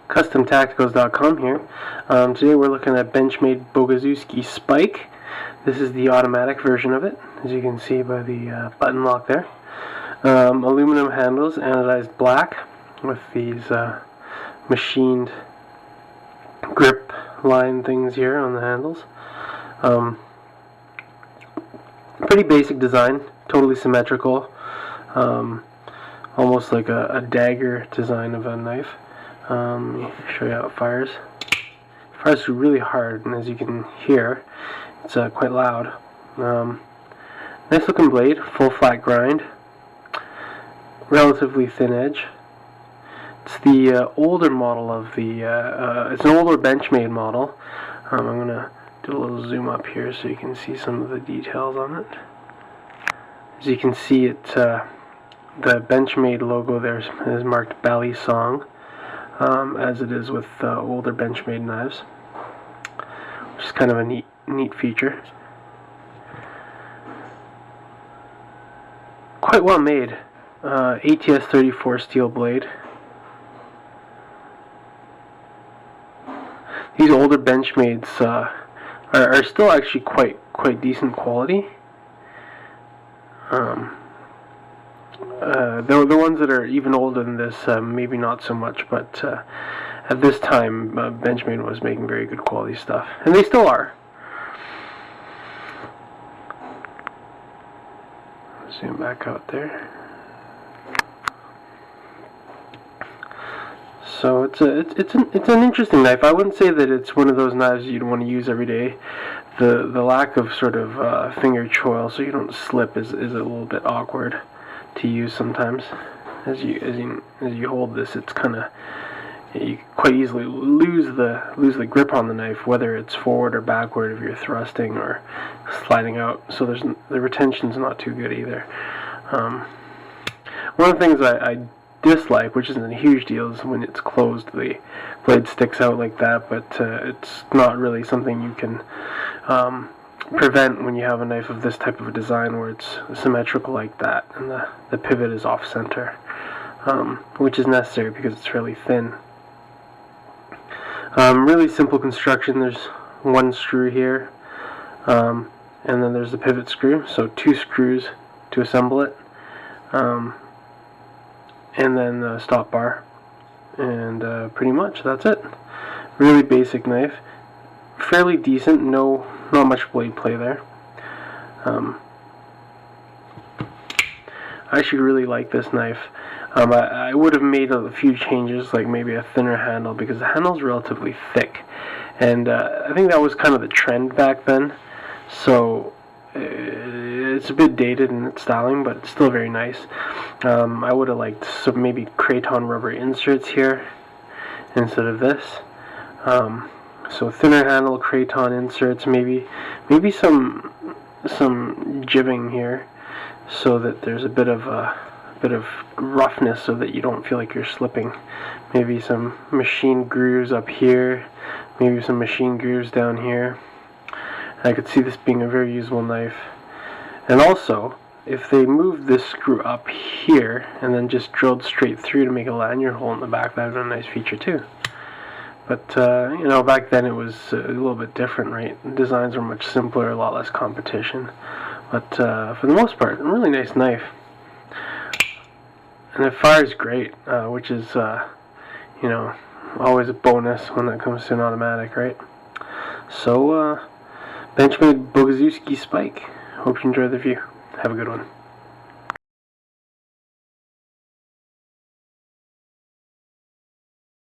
CustomTacticals.com here. Today we're looking at Benchmade Boguszewski Spike. This is the automatic version of it, as you can see by the button lock there. Aluminum handles, anodized black, with these machined grip line things here on the handles. Pretty basic design, totally symmetrical, almost like a dagger design of a knife. Let me show you how it fires. It fires really hard, and as you can hear, it's quite loud. Nice looking blade, full flat grind, relatively thin edge. It's the older model of the, it's an older Benchmade model. I'm going to do a little zoom up here so you can see some of the details on it. As you can see, the Benchmade logo there is marked Bally Song, as it is with older Benchmade knives, which is kind of a neat feature. Quite well made. ATS 34 steel blade. These older Benchmades are still actually quite decent quality. The ones that are even older than this, maybe not so much, but at this time, Benchmade was making very good quality stuff, and they still are. Zoom back out there. So it's an interesting knife. I wouldn't say that it's one of those knives you'd want to use every day. The lack of sort of finger choil, so you don't slip, is a little bit awkward to use sometimes. As you hold this, it's kind of, you quite easily lose the grip on the knife, whether it's forward or backward if you're thrusting or sliding out. So the retention's not too good either. One of the things I dislike, which isn't a huge deal, is when it's closed, the blade sticks out like that, but it's not really something you can prevent when you have a knife of this type of a design where it's symmetrical like that and the pivot is off center, which is necessary because it's fairly thin. Really simple construction. There's one screw here, and then there's the pivot screw, so 2 screws to assemble it, and then the stop bar, and pretty much that's it. Really basic knife, fairly decent, not much blade play there. I actually really like this knife. I would have made a few changes, like maybe a thinner handle, because the handle's relatively thick, and I think that was kind of the trend back then, so it's a bit dated in its styling, but it's still very nice. I would have liked some maybe Kraton rubber inserts here instead of this. So thinner handle, Kraton inserts, maybe some jibbing here, so that there's a bit of roughness, so that you don't feel like you're slipping. Maybe some machine grooves up here, maybe some machine grooves down here. I could see this being a very usable knife. And also, if they moved this screw up here and then just drilled straight through to make a lanyard hole in the back, that would have been a nice feature too. But back then it was a little bit different, right? The designs were much simpler, a lot less competition. But for the most part, a really nice knife. And it fires great, which is always a bonus when that comes to an automatic, right? So Benchmade Boguszewski Spike. Hope you enjoy the review. Have a good one.